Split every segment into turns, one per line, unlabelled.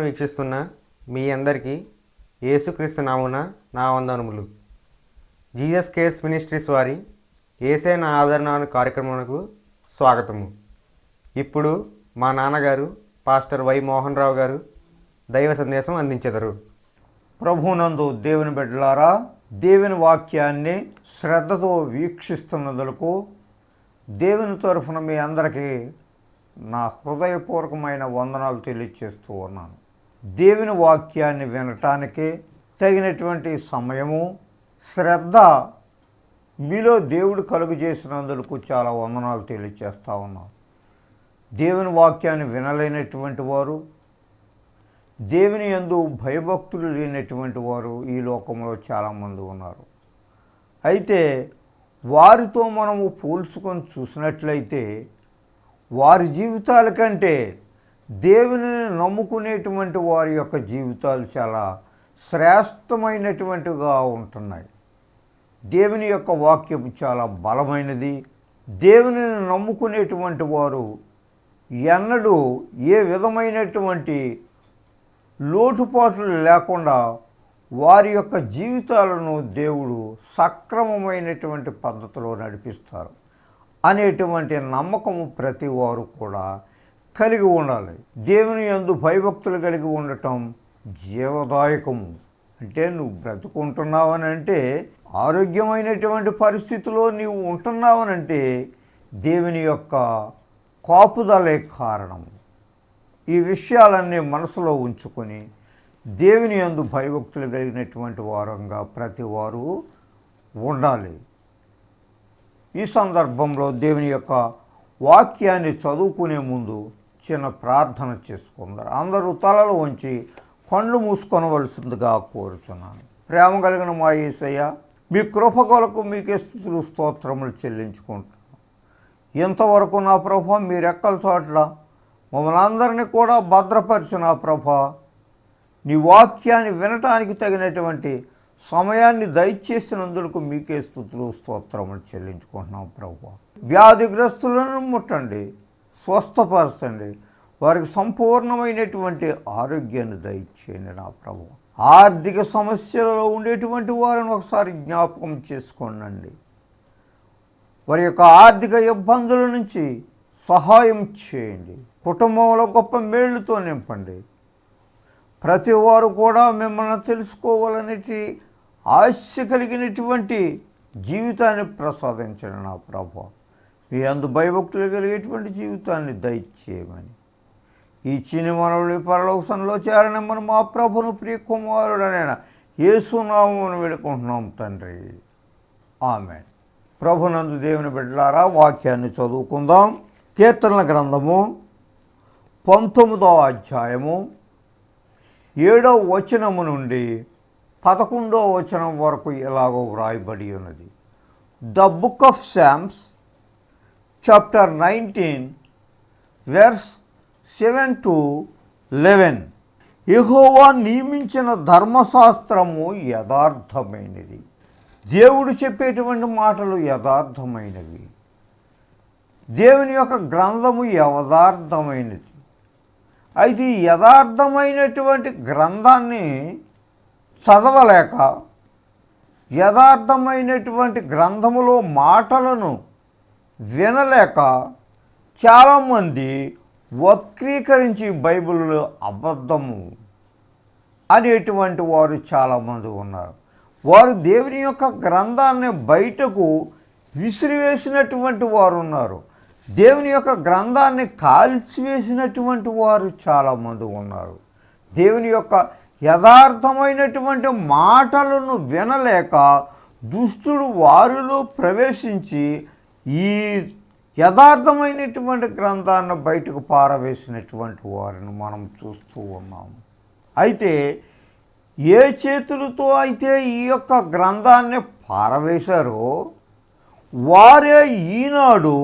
వీక్షిస్తున్న మీ అందరికీ యేసుక్రీస్తు నామున నా వందనములు. జీసస్ కేస్ మినిస్ట్రీస్ వారి యేసే నా ఆదరణ అనే కార్యక్రమానికి స్వాగతము. ఇప్పుడు మా నాన్నగారు పాస్టర్ వై మోహన్ రావు గారు దైవ సందేశం అందించెదరు.
ప్రభునందు దేవుని బిడ్డలారా, దేవుని వాక్యాన్ని శ్రద్ధతో వీక్షిస్తున్నందుకు దేవుని తరఫున మీ అందరికీ నా హృదయపూర్వకమైన వందనాలు తెలియజేస్తూ ఉన్నాను. దేవుని వాక్యాన్ని వినటానికి తగినటువంటి సమయము, శ్రద్ధ మీలో దేవుడు కలుగు చేసినందుకు చాలా వందనాలు తెలియజేస్తూ ఉన్నాను. దేవుని వాక్యాన్ని వినలేనటువంటి వారు, దేవుని యందు భయభక్తులు లేనటువంటి వారు ఈ లోకంలో చాలామంది ఉన్నారు. అయితే వారితో మనము పోల్చుకొని చూసినట్లయితే వారి జీవితాల కంటే దేవునిని నమ్ముకునేటువంటి వారి యొక్క జీవితాలు చాలా శ్రేష్టమైనటువంటిగా ఉంటున్నాయి. దేవుని యొక్క వాక్యం చాలా బలమైనది. దేవునిని నమ్ముకునేటువంటి వారు ఎన్నడూ ఏ విధమైనటువంటి లోటుపాట్లు లేకుండా వారి యొక్క జీవితాలను దేవుడు సక్రమమైనటువంటి పద్ధతిలో నడిపిస్తారు అనేటువంటి నమ్మకము ప్రతి వారు కూడా కలిగి ఉండాలి. దేవుని యందు భయభక్తులు కలిగి ఉండటం జీవదాయకము. అంటే నువ్వు బ్రతుకుంటున్నావని అంటే, ఆరోగ్యమైనటువంటి పరిస్థితిలో నీవు ఉంటున్నావనంటే దేవుని యొక్క కాపుదలే కారణము. ఈ విషయాలన్నీ మనసులో ఉంచుకొని దేవుని యందు భయభక్తులు కలిగినటువంటి వారంగా ప్రతి వారు ఉండాలి. ఈ సందర్భంలో దేవుని యొక్క వాక్యాన్ని చదువుకునే ముందు చిన్న ప్రార్థన చేసుకుందారు. అందరూ తలలు వంచి కళ్ళు మూసుకొనవలసిందిగా కోరుచున్నాను. ప్రేమ కలిగిన మా యేసయ్య, మీ కృప కొరకు మీకే స్తుతులు స్తోత్రములు చెల్లించుకుంటున్నాను. ఇంతవరకు నా ప్రభా మీ రెక్కల చోట్ల మమ్మల్ని అందరినీ కూడా భద్రపరిచిన ప్రభా, నీ వాక్యాన్ని వినటానికి తగినటువంటి సమయాన్ని దయచేసినందుకు మీకే స్తుతులు స్తోత్రములు చెల్లించుకుంటున్నాం ప్రభు. వ్యాధిగ్రస్తులను ముట్టండి, స్వస్థపరచండి, వారికి సంపూర్ణమైనటువంటి ఆరోగ్యాన్ని దయచేయండి నా ప్రభు. ఆర్థిక సమస్యలలో ఉండేటువంటి వారిని ఒకసారి జ్ఞాపకం చేసుకోండి. వారి యొక్క ఆర్థిక ఇబ్బందుల నుంచి సహాయం చేయండి. కుటుంబంలో గొప్ప మేళ్లతో నింపండి. ప్రతి వారు కూడా మిమ్మల్ని తెలుసుకోవాలనేటి ఆశ కలిగినటువంటి జీవితాన్ని ప్రసాదించండి నా ప్రభు. మీ అందు భయభక్తులు కలిగేటువంటి జీవితాన్ని దయచేయమని ఈ చిన్ని మనవుడి పరలోకంలో చేరనిమ్మని మా ప్రభును ప్రియ కుమారుడనైన యేసునామమును వేడుకుంటున్నాం తండ్రి, ఆమేన్. ప్రభునందు దేవుని బిడ్డలారా, వాక్యాన్ని చదువుకుందాం. కీర్తనల గ్రంథము 19వ అధ్యాయము 7వ వచనము నుండి 11వ వచనం వరకు ఇలాగో వ్రాయబడి ఉన్నది. The book of psalms chapter 19 verse 7 to 11. యెహోవా నియమించిన ధర్మశాస్త్రము యథార్థమైనది. దేవుడు చెప్పేటువంటి మాటలు యథార్థమైనవి. దేవుని యొక్క గ్రంథము యథార్థమైనది. అయితే ఈ యథార్థమైనటువంటి గ్రంథాన్ని చదవలేక, యథార్థమైనటువంటి గ్రంథములో మాటలను వినలేక చాలామంది వక్రీకరించి బైబిల్లో అబద్ధము అనేటువంటి వారు చాలామంది ఉన్నారు. వారు దేవుని యొక్క గ్రంథాన్ని బయటకు విసిరివేసినటువంటి వారు ఉన్నారు. దేవుని యొక్క గ్రంథాన్ని కాల్చివేసినటువంటి వారు చాలామంది ఉన్నారు. దేవుని యొక్క యథార్థమైనటువంటి మాటలను వినలేక దుష్టుడు వారిలో ప్రవేశించి ఈ యథార్థమైనటువంటి గ్రంథాన్ని బయటకు పారవేసినటువంటి వారిని మనం చూస్తూ ఉన్నాము. అయితే ఏ చేతులతో అయితే ఈ యొక్క గ్రంథాన్ని పారవేశారో వారే ఈనాడు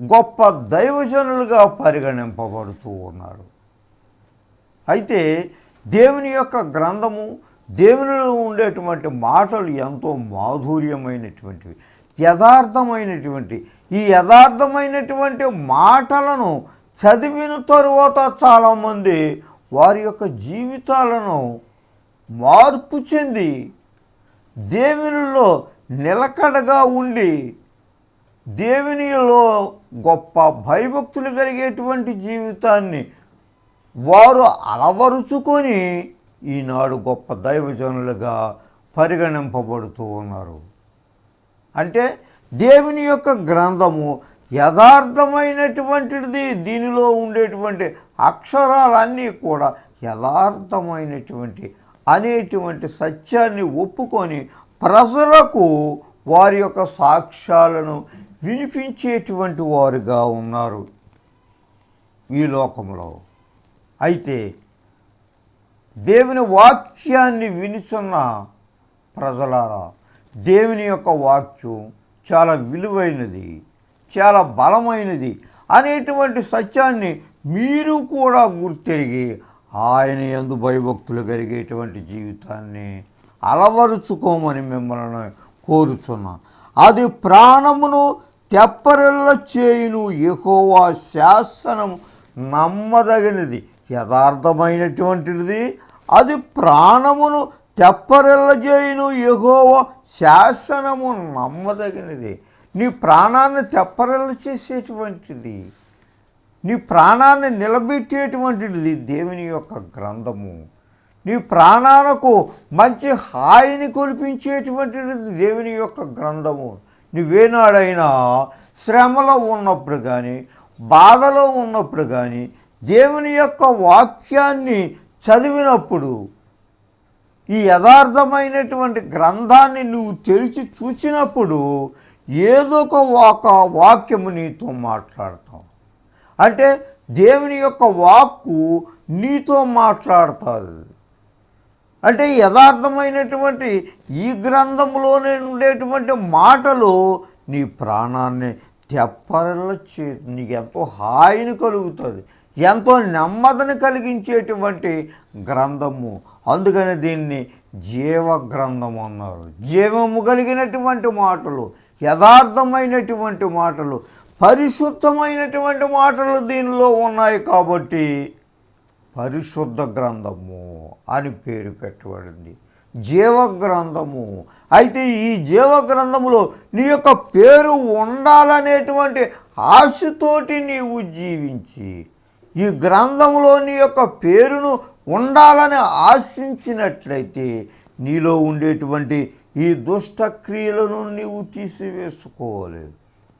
గొప్ప దైవజనులుగా పరిగణింపబడుతూ ఉన్నారు. అయితే దేవుని యొక్క గ్రంథము, దేవునిలో ఉండేటువంటి మాటలు ఎంతో మాధుర్యమైనటువంటివి, యథార్థమైనటువంటి. ఈ యథార్థమైనటువంటి మాటలను చదివిన తరువాత చాలామంది వారి యొక్క జీవితాలను మార్పు చెంది దేవునిలో నిలకడగా ఉండి దేవునిలో గొప్ప భయభక్తులు కలిగేటువంటి జీవితాన్ని వారు అలవరుచుకొని ఈనాడు గొప్ప దైవజనులుగా పరిగణింపబడుతూ ఉన్నారు. అంటే దేవుని యొక్క గ్రంథము యథార్థమైనటువంటిది, దీనిలో ఉండేటువంటి అక్షరాలన్నీ కూడా యథార్థమైనటువంటి అనేటువంటి సత్యాన్ని ఒప్పుకొని ప్రజలకు వారి యొక్క సాక్ష్యాలను వినిపించేటువంటి వారుగా ఉన్నారు ఈ లోకంలో. అయితే దేవుని వాక్యాన్ని వినుచున్న ప్రజలారా, దేవుని యొక్క వాక్యం చాలా విలువైనది, చాలా బలమైనది అనేటువంటి సత్యాన్ని మీరు కూడా గుర్తెరిగి ఆయన యందు భయభక్తులు కలిగేటువంటి జీవితాన్ని అలవరుచుకోమని మిమ్మల్ని కోరుచున్నా. అది ప్రాణమును తెప్పరిల్ల చేయును యెహోవా శాసనము నమ్మదగినది, యథార్థమైనటువంటిది. అది ప్రాణమును తెప్పరిల్ల చేయును యెహోవా శాసనము నమ్మదగినది. నీ ప్రాణాన్ని తెప్పరిల్ల చేసేటువంటిది, నీ ప్రాణాన్ని నిలబెట్టేటువంటిది దేవుని యొక్క గ్రంథము. నీ ప్రాణాలకు మంచి హాయిని కల్పించేటువంటిది దేవుని యొక్క గ్రంథము. నువ్వేనాడైనా శ్రమలో ఉన్నప్పుడు కానీ, బాధలో ఉన్నప్పుడు కానీ దేవుని యొక్క వాక్యాన్ని చదివినప్పుడు, ఈ యథార్థమైనటువంటి గ్రంథాన్ని నువ్వు తెరిచి చూసినప్పుడు ఏదో ఒక వాక్యము నీతో మాట్లాడతావు. అంటే దేవుని యొక్క వాక్కు నీతో మాట్లాడుతుంది. అంటే యథార్థమైనటువంటి ఈ గ్రంథంలోనే ఉండేటువంటి మాటలు నీ ప్రాణాన్ని తెప్పరిల్ల నీకు ఎంతో హాయిని కలుగుతుంది, ఎంతో నెమ్మదిని కలిగించేటువంటి గ్రంథము. అందుకని దీన్ని జీవ గ్రంథము అన్నారు. జీవము కలిగినటువంటి మాటలు, యథార్థమైనటువంటి మాటలు, పరిశుద్ధమైనటువంటి మాటలు దీనిలో ఉన్నాయి కాబట్టి పరిశుద్ధ గ్రంథము అని పేరు పెట్టబడింది, జీవ గ్రంథము. అయితే ఈ జీవ గ్రంథములో నీ యొక్క పేరు ఉండాలనేటువంటి ఆశతోటి నీవు జీవించి, ఈ గ్రంథంలో నీ యొక్క పేరును ఉండాలని ఆశించినట్లయితే నీలో ఉండేటువంటి ఈ దుష్ట క్రియలను నీవు తీసివేసుకోవాలి.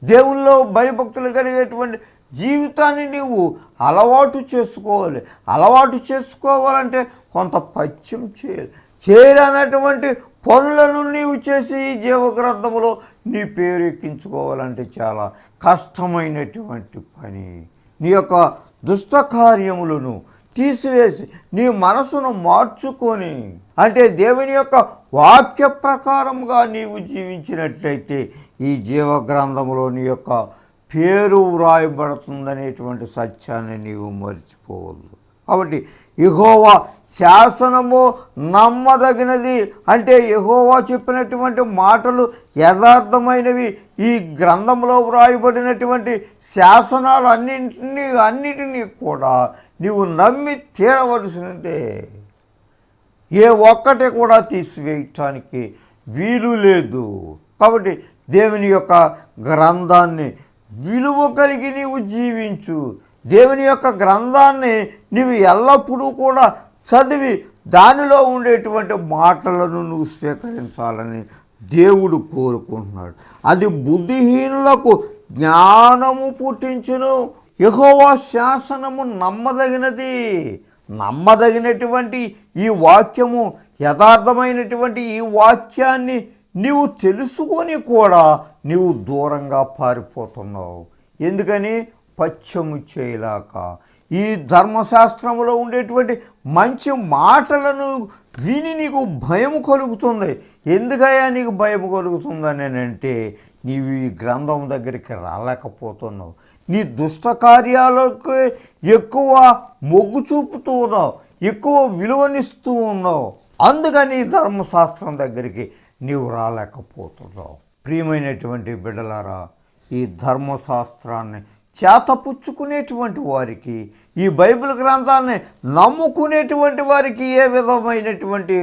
దేవుల్లో భయభక్తులు కలిగేటువంటి జీవితాన్ని నీవు అలవాటు చేసుకోవాలి. అలవాటు చేసుకోవాలంటే కొంత పథ్యం చేయాలి. చేయనటువంటి పనులను నీవు చేసి ఈ జీవగ్రంథములో నీ పేరు ఎక్కించుకోవాలంటే చాలా కష్టమైనటువంటి పని. నీ యొక్క దుష్ట కార్యములను తీసివేసి నీ మనసును మార్చుకొని, అంటే దేవుని యొక్క వాక్య ప్రకారముగా నీవు జీవించినట్లయితే ఈ జీవగ్రంథములో నీ యొక్క పేరు వ్రాయబడుతుందనేటువంటి సత్యాన్ని నీవు మర్చిపోవద్దు. కాబట్టి యెహోవా శాసనము నమ్మదగినది, అంటే యెహోవా చెప్పినటువంటి మాటలు యథార్థమైనవి. ఈ గ్రంథంలో వ్రాయబడినటువంటి శాసనాలు అన్నిటినీ కూడా నీవు నమ్మి తీరవలసినదే. ఏ ఒక్కటి కూడా తీసివేయటానికి వీలు లేదు. కాబట్టి దేవుని యొక్క గ్రంథాన్ని విలువ కలిగి నీవు జీవించు. దేవుని యొక్క గ్రంథాన్ని నీవు ఎల్లప్పుడూ కూడా చదివి దానిలో ఉండేటువంటి మాటలను నువ్వు స్వీకరించాలని దేవుడు కోరుకుంటున్నాడు. అది బుద్ధిహీనులకు జ్ఞానము పుట్టించును. యెహోవా శాసనము నమ్మదగినది. నమ్మదగినటువంటి ఈ వాక్యము, యథార్థమైనటువంటి ఈ వాక్యాన్ని నీవు తెలుసుకొని కూడా నీవు దూరంగా పారిపోతున్నావు. ఎందుకని? పథ్యము చేయలేక. ఈ ధర్మశాస్త్రంలో ఉండేటువంటి మంచి మాటలను విని నీకు భయం కలుగుతుంది. ఎందుకయ్యా నీకు భయం కలుగుతుందని అంటే నీవు ఈ గ్రంథం దగ్గరికి రాలేకపోతున్నావు. నీ దుష్ట కార్యాలకు ఎక్కువ మొగ్గు చూపుతూ ఉన్నావు, ఎక్కువ విలువనిస్తూ ఉన్నావు. అందుకని ధర్మశాస్త్రం దగ్గరికి నీవు రాలేకపోతున్నావు. ప్రియమైనటువంటి బిడ్డలారా, ఈ ధర్మశాస్త్రాన్ని చేతపుచ్చుకునేటువంటి వారికి ఈ బైబిల్ గ్రంథాన్ని నమ్ముకునేటువంటి వారికి ఏ విధమైనటువంటి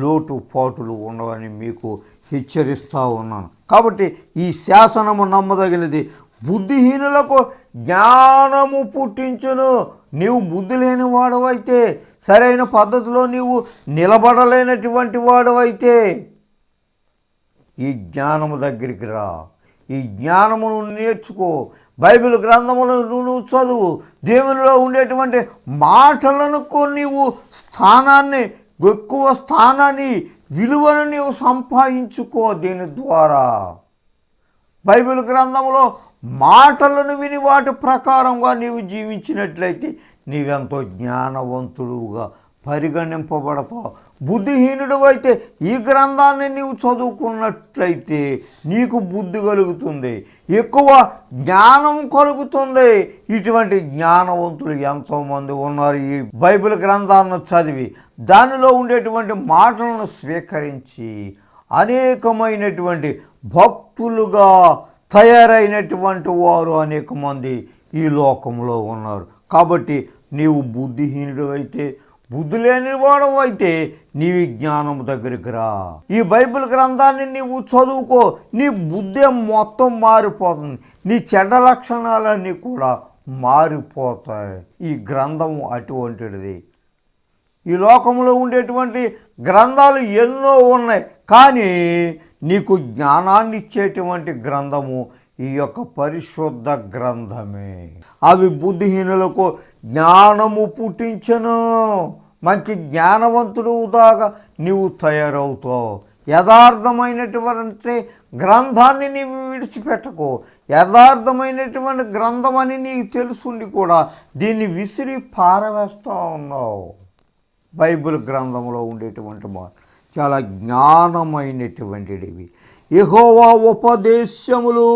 లోటుపాటులు ఉండవని మీకు హెచ్చరిస్తూ ఉన్నాను. కాబట్టి ఈ శాసనము నమ్మదగినది, బుద్ధిహీనులకు జ్ఞానము పుట్టించును. నీవు బుద్ధి లేని వాడవైతే, సరైన పద్ధతిలో నీవు నిలబడలేనటువంటి వాడవైతే ఈ జ్ఞానము దగ్గరికి రా, ఈ జ్ఞానమును నేర్చుకో. బైబిల్ గ్రంథములు నువ్వు చదువు, దేవునిలో ఉండేటువంటి మాటలను నీవు స్థానాన్ని, ఎక్కువ స్థానాన్ని, విలువను నీవు సంపాదించుకో. దీని ద్వారా బైబిల్ గ్రంథంలో మాటలను విని వాటి ప్రకారంగా నీవు జీవించినట్లయితే నీవెంతో జ్ఞానవంతుడుగా పరిగణింపబడతావు. బుద్ధిహీనుడు అయితే ఈ గ్రంథాన్ని నీవు చదువుకున్నట్లయితే నీకు బుద్ధి కలుగుతుంది, ఎక్కువ జ్ఞానం కలుగుతుంది. ఇటువంటి జ్ఞానవంతులు ఎంతోమంది ఉన్నారు. ఈ బైబిల్ గ్రంథాలను చదివి దానిలో ఉండేటువంటి మాటలను స్వీకరించి అనేకమైనటువంటి భక్తులుగా తయారైనటువంటి వారు అనేక మంది ఈ లోకంలో ఉన్నారు. కాబట్టి నీవు బుద్ధిహీనుడు అయితే, బుద్ధి లేని వాడు అయితే నీవి జ్ఞానం దగ్గరికి రా. ఈ బైబిల్ గ్రంథాన్ని నీవు చదువుకో, నీ బుద్ధి మొత్తం మారిపోతుంది, నీ చెడ్డ లక్షణాలన్నీ కూడా మారిపోతాయి. ఈ గ్రంథము అటువంటిది. ఈ లోకంలో ఉండేటువంటి గ్రంథాలు ఎన్నో ఉన్నాయి, కానీ నీకు జ్ఞానాన్ని ఇచ్చేటువంటి గ్రంథము ఈ యొక్క పరిశుద్ధ గ్రంథమే. అవి బుద్ధిహీనులకు జ్ఞానము పుట్టించను. మంచి జ్ఞానవంతుడు దాకా నీవు తయారవుతావు. యథార్థమైనటువంటి గ్రంథాన్ని నీవు విడిచిపెట్టకు. యథార్థమైనటువంటి గ్రంథం అని నీకు తెలుసుండి కూడా దీన్ని విసిరి పారవేస్తూ ఉన్నావు. బైబిల్ గ్రంథంలో ఉండేటువంటి మాట చాలా జ్ఞానమైనటువంటివి. యెహోవా ఉపదేశములు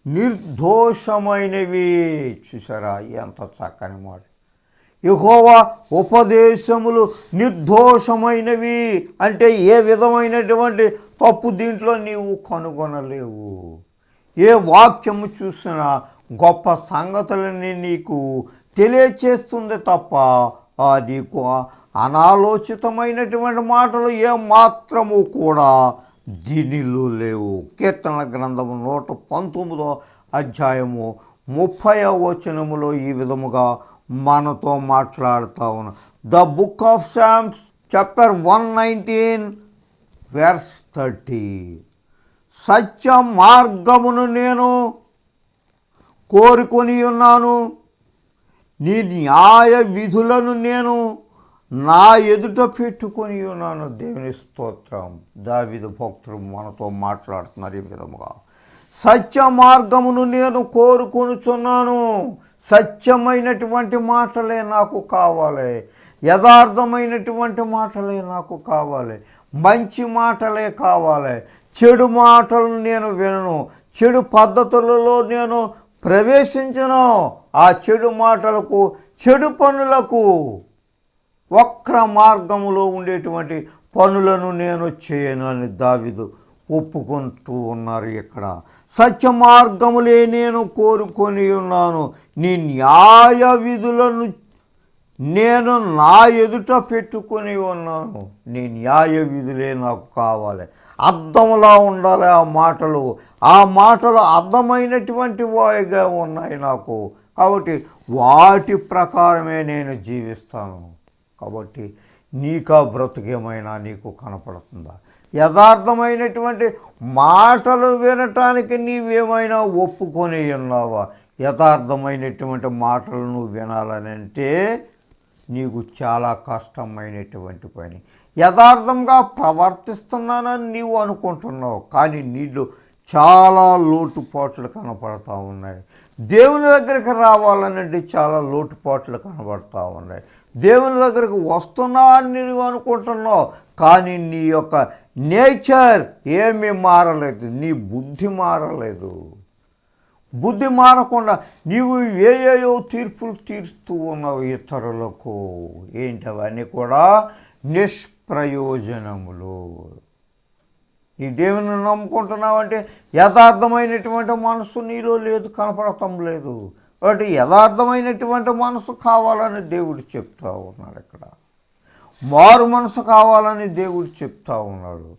నిర్దోషమైనవి. చూసారా ఎంత చక్కని మాట. యెహోవా ఉపదేశములు నిర్దోషమైనవి అంటే ఏ విధమైనటువంటి తప్పు దీంట్లో నీవు కనుగొనలేవు. ఏ వాక్యము చూసినా గొప్ప సంగతులని నీకు తెలియచేస్తుంది తప్ప నీకు అనాలోచితమైనటువంటి మాటలు ఏమాత్రము కూడా దీనిలో లేవు. కీర్తనల గ్రంథము 119వ అధ్యాయము 30వ వచనములో ఈ విధముగా మనతో మాట్లాడుతూ ఉన్నా. The book of psalms chapter 119 verse 30. సత్య మార్గమును నేను కోరుకొని ఉన్నాను, నీ న్యాయ విధులను నేను నా ఎదుట పెట్టుకొని ఉన్నాను. దేవుని స్తోత్రం. దావీదు భక్తుడు మనతో మాట్లాడుతున్నారు ఈ విధముగా. సత్య మార్గమును నేను కోరుకొనుచున్నాను. సత్యమైనటువంటి మాటలే నాకు కావాలి, యథార్థమైనటువంటి మాటలే నాకు కావాలి, మంచి మాటలే కావాలి. చెడు మాటలను నేను వినను, చెడు పద్ధతులలో నేను ప్రవేశించను. ఆ చెడు మాటలకు, చెడు పనులకు, వక్ర మార్గములో ఉండేటువంటి పనులను నేను చేయను అని దావీదు ఒప్పుకుంటూ ఉన్నారు. ఇక్కడ సత్య మార్గములే నేను కోరుకొని ఉన్నాను, నీ న్యాయ విధులను నేను నా ఎదుట పెట్టుకొని ఉన్నాను. నీ న్యాయ విధులే నాకు కావాలి. అర్థంలా ఉండాలి ఆ మాటలు అర్థమైనటువంటి వాయిగా ఉన్నాయి నాకు. కాబట్టి వాటి ప్రకారమే నేను జీవిస్తాను. కాబట్టి నీకా బ్రతుకేమైనా నీకు కనపడుతుందా? యథార్థమైనటువంటి మాటలు వినటానికి నీవేమైనా ఒప్పుకొని ఉన్నావా? యథార్థమైనటువంటి మాటలు నువ్వు వినాలని అంటే నీకు చాలా కష్టమైనటువంటి పని. యథార్థంగా ప్రవర్తిస్తున్నానని నీవు అనుకుంటున్నావు, కానీ నీళ్ళు చాలా లోటుపాట్లు కనపడతా ఉన్నాయి. దేవుని దగ్గరికి రావాలనంటే చాలా లోటుపాట్లు కనబడతా ఉన్నాయి. దేవుని దగ్గరకు వస్తున్నా అని నువ్వు అనుకుంటున్నావు, కానీ నీ యొక్క నేచర్ ఏమీ మారలేదు, నీ బుద్ధి మారలేదు. బుద్ధి మారకుండా నీవు ఏయో తీర్పులు తీరుస్తూ ఉన్నావు ఇతరులకు. ఏంటవన్నీ కూడా నిష్ప్రయోజనములు. నీ దేవుని నమ్ముకుంటున్నావంటే యథార్థమైనటువంటి మనసు నీలో లేదు, కనపడటం లేదు. ఒకటి యథార్థమైనటువంటి మనసు కావాలని దేవుడు చెప్తా ఉన్నాడు. ఇక్కడ మారు మనసు కావాలని దేవుడు చెప్తా ఉన్నాడు.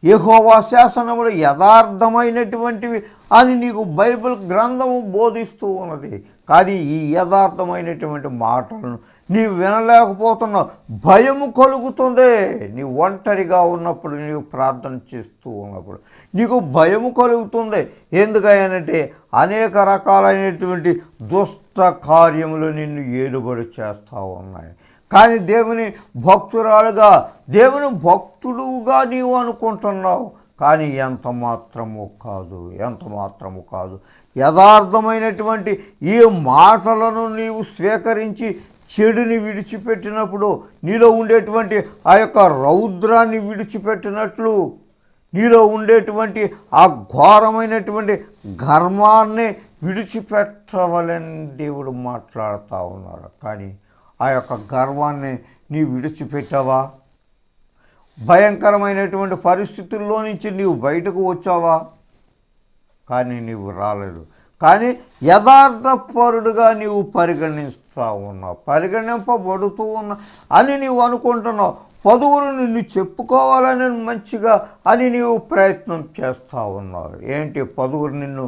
యెహోవా శాసనములు యథార్థమైనటువంటివి అని నీకు బైబిల్ గ్రంథము బోధిస్తూ ఉన్నది. కానీ ఈ యథార్థమైనటువంటి మాటలను నీవు వినలేకపోతున్నావు. భయము కలుగుతుంది. నీవు ఒంటరిగా ఉన్నప్పుడు, నీవు ప్రార్థన చేస్తూ ఉన్నప్పుడు నీకు భయము కలుగుతుంది. ఎందుకనంటే అనేక రకాలైనటువంటి దుష్ట కార్యములు నిన్ను ఏలుబడి చేస్తూ ఉన్నాయి. కానీ దేవుని భక్తురాలుగా, దేవుని భక్తుడుగా నీవు అనుకుంటున్నావు. కానీ ఎంత మాత్రము కాదు. యథార్థమైనటువంటి ఈ మాటలను నీవు స్వీకరించి చెడుని విడిచిపెట్టినప్పుడు, నీలో ఉండేటువంటి ఆ యొక్క రౌద్రాన్ని విడిచిపెట్టినట్లు, నీలో ఉండేటువంటి ఆ ఘోరమైనటువంటి గర్వాన్ని విడిచిపెట్టవలని దేవుడు మాట్లాడుతూ ఉన్నాడు. కానీ ఆ యొక్క గర్వాన్ని నీవు విడిచిపెట్టావా? భయంకరమైనటువంటి పరిస్థితుల్లో నుంచి నీవు బయటకు వచ్చావా? కానీ నీవు రాలేదు. కానీ యథార్థపరుడుగా నీవు పరిగణింపబడుతూ ఉన్నా అని నీవు అనుకుంటున్నావు. పదువురు నిన్ను చెప్పుకోవాలని మంచిగా అని నీవు ప్రయత్నం చేస్తూ ఉన్నావు. ఏంటి? పదువురు నిన్ను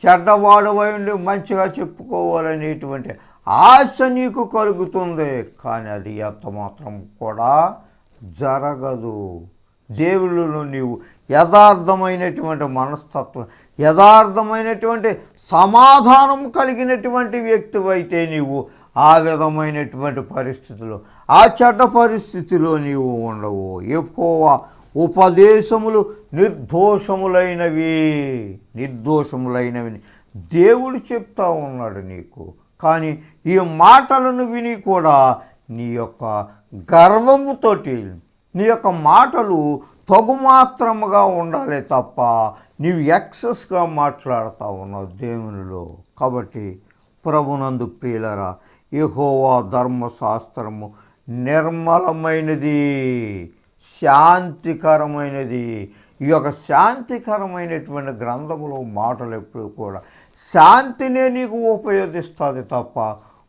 చెడ్డవాడవై ఉండి మంచిగా చెప్పుకోవాలనేటువంటి ఆశ నీకు కలుగుతుంది. కానీ అది ఎంత మాత్రం కూడా జరగదు. దేవుళ్ళలో నీవు యథార్థమైనటువంటి మనస్తత్వం, యథార్థమైనటువంటి సమాధానం కలిగినటువంటి వ్యక్తివైతే నీవు ఆ విధమైనటువంటి పరిస్థితుల్లో, ఆ చెడ్డ పరిస్థితిలో నీవు ఉండవు. యెహోవా ఉపదేశములు నిర్దోషములైనవి దేవుడు చెప్తా ఉన్నాడు నీకు. కానీ ఈ మాటలను విని కూడా నీ యొక్క గర్వముతోటి నీ యొక్క మాటలు తగుమాత్రముగా ఉండాలి తప్ప నీవు ఎక్సెస్గా మాట్లాడుతూ ఉన్నావు దేవునిలో. కాబట్టి ప్రభునందు ప్రియులరా, యెహోవా ధర్మశాస్త్రము నిర్మలమైనది, శాంతికరమైనది. ఈ యొక్క శాంతికరమైనటువంటి గ్రంథములో మాటలు ఎప్పుడు కూడా శాంతినే నీకు ఉపయోగిస్తుంది తప్ప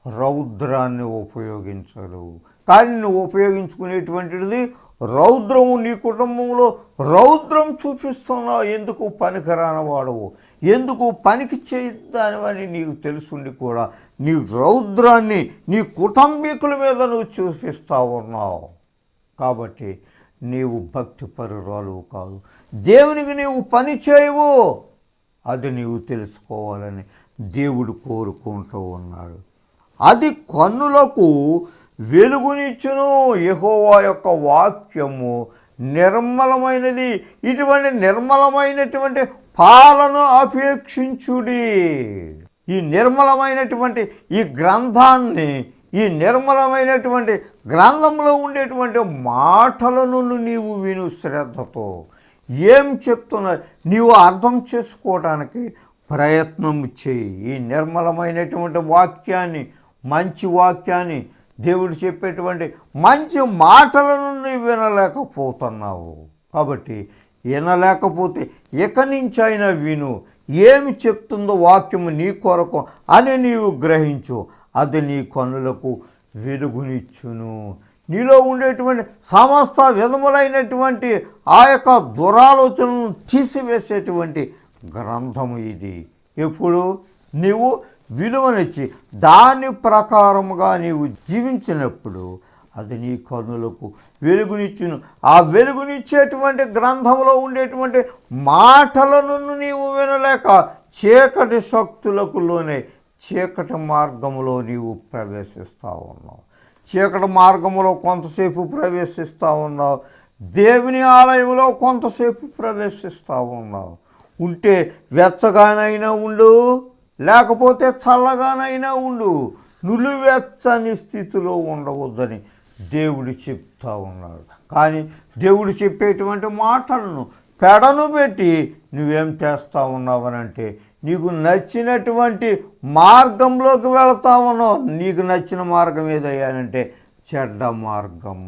రౌద్రాన్ని ఉపయోగించరు. కానీ నువ్వు ఉపయోగించుకునేటువంటిది రౌద్రము. నీ కుటుంబంలో రౌద్రం చూపిస్తున్నావు. ఎందుకు పనికిరాని వాడవు, ఎందుకు పనికి చేయదానివని నీకు తెలుసుండి కూడా నీ రౌద్రాన్ని నీ కుటుంబీకుల మీద నువ్వు చూపిస్తూ ఉన్నావు. కాబట్టి నీవు భక్తిపరురాలు కాదు. దేవునికి నీవు పని చేయవు. అది నీవు తెలుసుకోవాలని దేవుడు కోరుకుంటూ ఉన్నాడు. అది కన్నులకు వెలుగునిచ్చును. యెహోవా యొక్క వాక్యము నిర్మలమైనది. ఇటువంటి నిర్మలమైనటువంటి పాలన అపేక్షించుడి. ఈ నిర్మలమైనటువంటి ఈ గ్రంథాన్ని, ఈ నిర్మలమైనటువంటి గ్రంథంలో ఉండేటువంటి మాటలను నీవు విను శ్రద్ధతో. ఏం చెప్తున్నా నీవు అర్థం చేసుకోవడానికి ప్రయత్నం చేయి. ఈ నిర్మలమైనటువంటి వాక్యాన్ని, మంచి వాక్యాన్ని, దేవుడు చెప్పేటువంటి మంచి మాటలను నీవు వినలేకపోతున్నావు. కాబట్టి వినలేకపోతే ఇక నుంచి అయినా విను. ఏమి చెప్తుందో వాక్యము నీ కొరకు అని నీవు గ్రహించు. అది నీ కన్నులకు వెలుగునిచ్చును. నీలో ఉండేటువంటి సమస్త విధములైనటువంటి ఆ యొక్క దురాలోచనను తీసివేసేటువంటి గ్రంథము ఇది. ఎప్పుడు నీవు విలువనిచ్చి దాని ప్రకారముగా నీవు జీవించినప్పుడు అది నీ కన్నులకు వెలుగునిచ్చును. ఆ వెలుగునిచ్చేటువంటి గ్రంథంలో ఉండేటువంటి మాటలను నీవు వినలేక చీకటి శక్తులకు లోనే చీకటి మార్గములో నీవు ప్రవేశిస్తూ ఉన్నావు. చీకటి మార్గములో కొంతసేపు ప్రవేశిస్తూ ఉన్నావు. దేవుని ఆలయంలో కొంతసేపు ప్రవేశిస్తూ ఉన్నావు. ఉంటే వెచ్చగానైనా ఉండు, లేకపోతే చల్లగానైనా ఉండు. నులివెచ్చని స్థితిలో ఉండవద్దని దేవుడు చెప్తా ఉన్నాడు. కానీ దేవుడు చెప్పేటువంటి మాటలను పెడను పెట్టి నువ్వేం చేస్తూ ఉన్నావనంటే నీకు నచ్చినటువంటి మార్గంలోకి వెళతా ఉన్నావు. నీకు నచ్చిన మార్గం ఏదయ్యానంటే చెడ్డ మార్గం,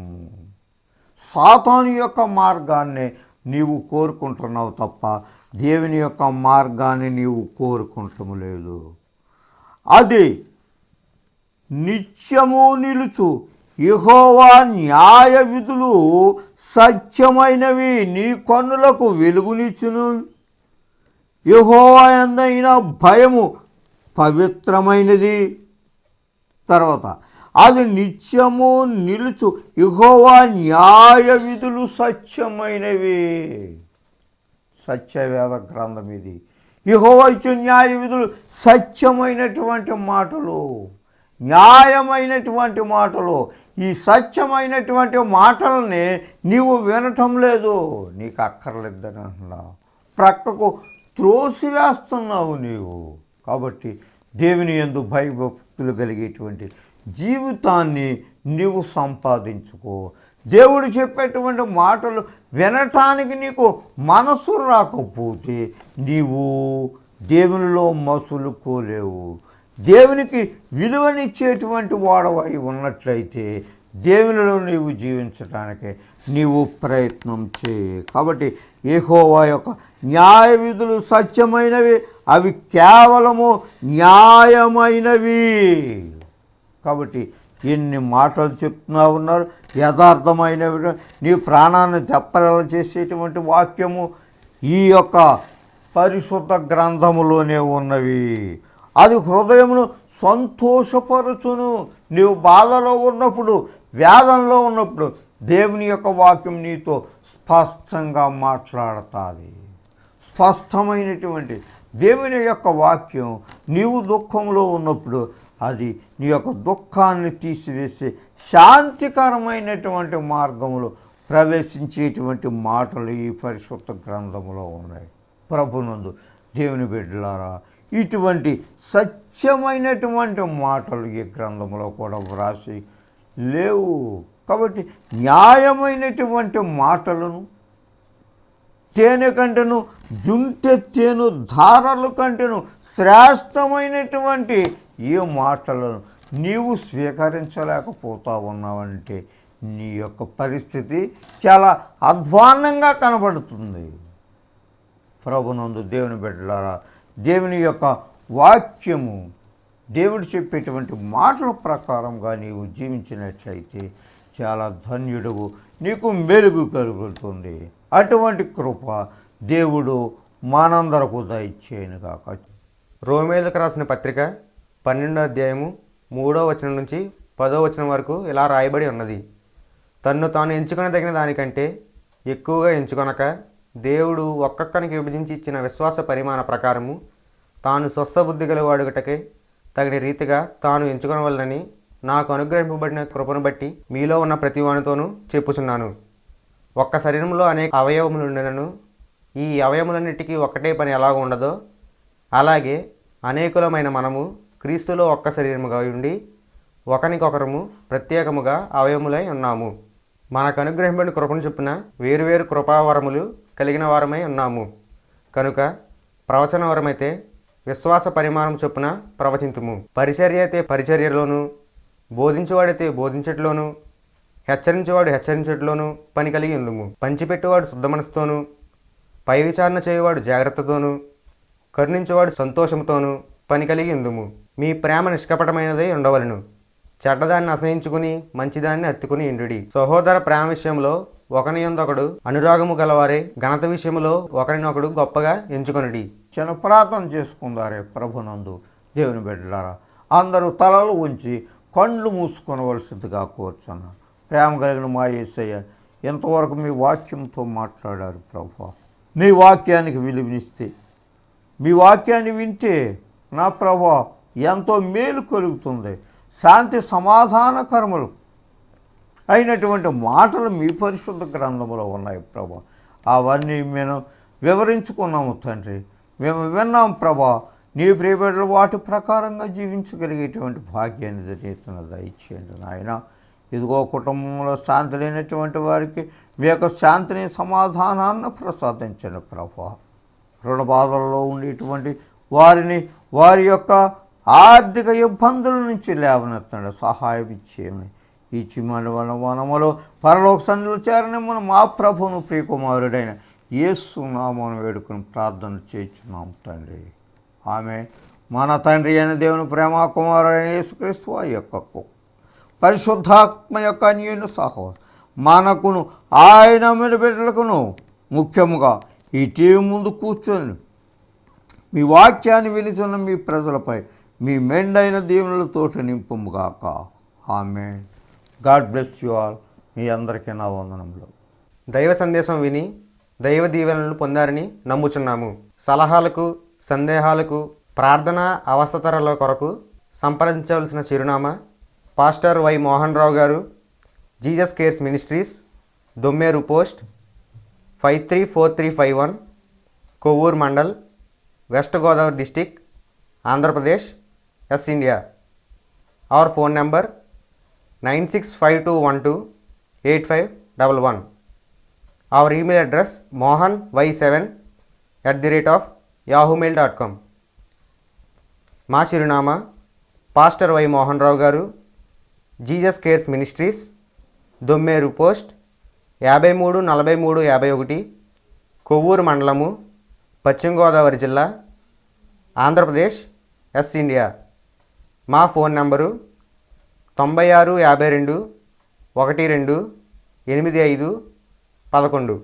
సాతాను యొక్క మార్గాన్ని నీవు కోరుకుంటున్నావు తప్ప దేవుని యొక్క మార్గాన్ని నీవు కోరుకుంటము లేదు. అది నిత్యము నిలుచు యెహోవా న్యాయ విధులు సత్యమైనవి, నీ కన్నులకు వెలుగునిచ్చును. యెహోవా యందైన భయము పవిత్రమైనది. తర్వాత అది నిత్యము నిలుచు యెహోవా న్యాయ విధులు సత్యమైనవి. సత్యవేద గ్రంథం ఇది. యెహోవా ఇచ్చే న్యాయ విధులు సత్యమైనటువంటి మాటలు, న్యాయమైనటువంటి మాటలు. ఈ సత్యమైనటువంటి మాటలని నీవు వినటం లేదు, నీకు అక్కర్లేదని అంటున్నావు, ప్రక్కకు త్రోసివేస్తున్నావు నీవు. కాబట్టి దేవుని యందు భయభక్తులు కలిగేటువంటి జీవితాన్ని నీవు సంపాదించుకో. దేవుడు చెప్పేటువంటి మాటలు వినటానికి నీకు మనసు రాకపోతే నీవు దేవునిలో మసులుకోలేవు. దేవునికి విలువనిచ్చేటువంటి వాడవై ఉన్నట్లయితే దేవునిలో నీవు జీవించటానికి నీవు ప్రయత్నం చేయి. కాబట్టి యెహోవా యొక్క న్యాయ విధులు సత్యమైనవి, అవి కేవలము న్యాయమైనవి. కాబట్టి ఎన్ని మాటలు చెప్తున్నా ఉన్నారు, యథార్థమైనవి, నీ ప్రాణాన్ని తెప్పరల చేసేటువంటి వాక్యము ఈ యొక్క పరిశుద్ధ గ్రంథములోనే ఉన్నవి. అది హృదయమును సంతోషపరచును. నీవు బాధలో ఉన్నప్పుడు, వేదనలో ఉన్నప్పుడు దేవుని యొక్క వాక్యం నీతో స్పష్టంగా మాట్లాడుతుంది. స్పష్టమైనటువంటి దేవుని యొక్క వాక్యం నీవు దుఃఖంలో ఉన్నప్పుడు అది నీ యొక్క దుఃఖాన్ని తీసివేసే శాంతికరమైనటువంటి మార్గంలో ప్రవేశించేటువంటి మాటలు ఈ పరిశుద్ధ గ్రంథంలో ఉన్నాయి. ప్రభునందు దేవుని బిడ్డలారా, ఇటువంటి సత్యమైనటువంటి మాటలు ఈ గ్రంథంలో కూడా వ్రాసి లేవు. కాబట్టి న్యాయమైనటువంటి మాటలను, తేనె కంటేను జుంటె తేను ధారల కంటేను శ్రేష్టమైనటువంటి ఈ మాటలను నీవు స్వీకరించలేకపోతా ఉన్నావంటే నీ యొక్క పరిస్థితి చాలా అధ్వాన్నంగా కనబడుతుంది. ప్రభునందు దేవుని బిడ్డలారా, దేవుని యొక్క వాక్యము, దేవుడు చెప్పేటువంటి మాటల ప్రకారంగా నీవు జీవించినట్లయితే చాలా ధన్యుడువు, నీకు మెరుగు కలుగుతుంది. అటువంటి కృప దేవుడు మనందరకు దయచేయనుగాక.
రోమేలకు రాసిన పత్రిక 12వ అధ్యాయము 3వ వచనం నుంచి 10వ వచనం వరకు ఇలా రాయబడి ఉన్నది. తన్ను తాను ఎంచుకొనదగిన దానికంటే ఎక్కువగా ఎంచుకొనక దేవుడు ఒక్కొక్కనికి విభజించి ఇచ్చిన విశ్వాస పరిమాణ ప్రకారము తాను స్వస్థబుద్ధి గలవాడుటకే తగిన రీతిగా తాను ఎంచుకొనవలనని నాకు అనుగ్రహింపబడిన కృపను బట్టి మీలో ఉన్న ప్రతివానితోనూ చెప్పుచున్నాను. ఒక్క శరీరంలో అనేక అవయవములు ఉండనను ఈ అవయవములన్నిటికీ ఒక్కటే పని ఎలాగ ఉండదో అలాగే అనేకులమైన మనము క్రీస్తులో ఒక్క శరీరముగా ఉండి ఒకరికొకరము ప్రత్యేకముగా అవయములై ఉన్నాము. మనకు అనుగ్రహింపబడిన కృపను చొప్పున వేరువేరు కృపావరములు కలిగిన వారమై ఉన్నాము. కనుక ప్రవచన వరమైతే విశ్వాస పరిమాణం చొప్పున ప్రవచింతుము, పరిచర్య అయితే పరిచర్యలోను, బోధించువాడైతే బోధించట్లోను, హెచ్చరించేవాడు హెచ్చరించట్లోనూ పని కలిగి ఉందుము. పంచిపెట్టేవాడు శుద్ధ మనసుతోనూ, పై విచారణ చేయవాడు జాగ్రత్తతోనూ, కరుణించేవాడు సంతోషంతోనూ పని కలిగి ఉందుము. మీ ప్రేమ నిష్కపటమైనదై ఉండవలను. చెడ్డదాన్ని అసహించుకుని మంచిదాన్ని హత్తుకుని ఇండుడి. సహోదర ప్రేమ విషయంలో ఒకని యందొకడు అనురాగము గలవారే, ఘనత విషయంలో ఒకరినొకడు గొప్పగా ఎంచుకొనుడి.
చిన్న ప్రార్థన చేసుకుందారే. ప్రభునందు దేవుని బిడ్డలారా, అందరూ తలలు ఉంచి కళ్ళు మూసుకొనవలసిందిగా కోరుచున్నాను. ప్రేమ కలిగిన మా యేసయ్య, ఎంతవరకు మీ వాక్యంతో మాట్లాడారు ప్రభువా. మీ వాక్యానికి విలువనిస్తే, మీ వాక్యాన్ని వింటే నా ప్రభువా ఎంతో మేలు కలుగుతుంది. శాంతి సమాధానకరములు అయినటువంటి మాటలు మీ పరిశుద్ధ గ్రంథంలో ఉన్నాయి ప్రభా. అవన్నీ మేము వివరించుకున్నాము తండ్రి, మేము విన్నాం ప్రభా. నీ ప్రియబిడ్డలు వాటి ప్రకారంగా జీవించగలిగేటువంటి భాగ్యాన్ని దయచేయండి నాయన. ఇదిగో కుటుంబంలో శాంతి లేనటువంటి వారికి మీ యొక్క శాంతిని సమాధానాన్ని ప్రసాదించండి ప్రభా. రుణ బాధల్లో ఉండేటువంటి వారిని వారి యొక్క ఆర్థిక ఇబ్బందుల నుంచి లేవనెత్తండి, సహాయం ఇచ్చేయమని. ఈ చిమ్మని వనములో పరలోక సన్నిధిలో చేరనిమ్మని మా ప్రభువును ప్రియకుమారుడైన యేసు నామమున వేడుకొని ప్రార్థన చేయించున్నాం తండ్రి. ఆమె మన తండ్రి అయిన దేవుని ప్రేమ, కుమారుడైన యేసుక్రీస్తు వారి యొక్క పరిశుద్ధాత్మ యొక్క అన్యోన్య సహవాసం మనకును ఆయన మీద బిడ్డలకును, ముఖ్యముగా ఈ టీవీ ముందు కూర్చొని మీ వాక్యాన్ని వినిచున్న మీ ప్రజలపై మీ మెండైన దీవెనలతోటి నింపుముగాక. Amen. God bless you all. మీ అందరికీ నా వందనములు.
దైవ సందేశం విని దైవ దీవెనలను పొందారని నమ్ముచున్నాము. సలహాలకు, సందేహాలకు, ప్రార్థన అవసరతల కొరకు సంప్రదించవలసిన చిరునామా pastor why Mohan Rao garu, Jesus cares ministries, Dommeru post 534351, Kovvur mandal, west Godavari district, Andhra Pradesh, S India. Our phone number 9652128511. Our email address mohany7@yahoomail.com. మా చిరునామా pastor why Mohan Rao garu, Jesus cares ministries, Dommeru post 534351, Kovvur మండలము, పశ్చిమ గోదావరి జిల్లా, ఆంధ్రప్రదేశ్, ఎస్ ఇండియా. మా ఫోన్ నంబరు 9652 12 85 11.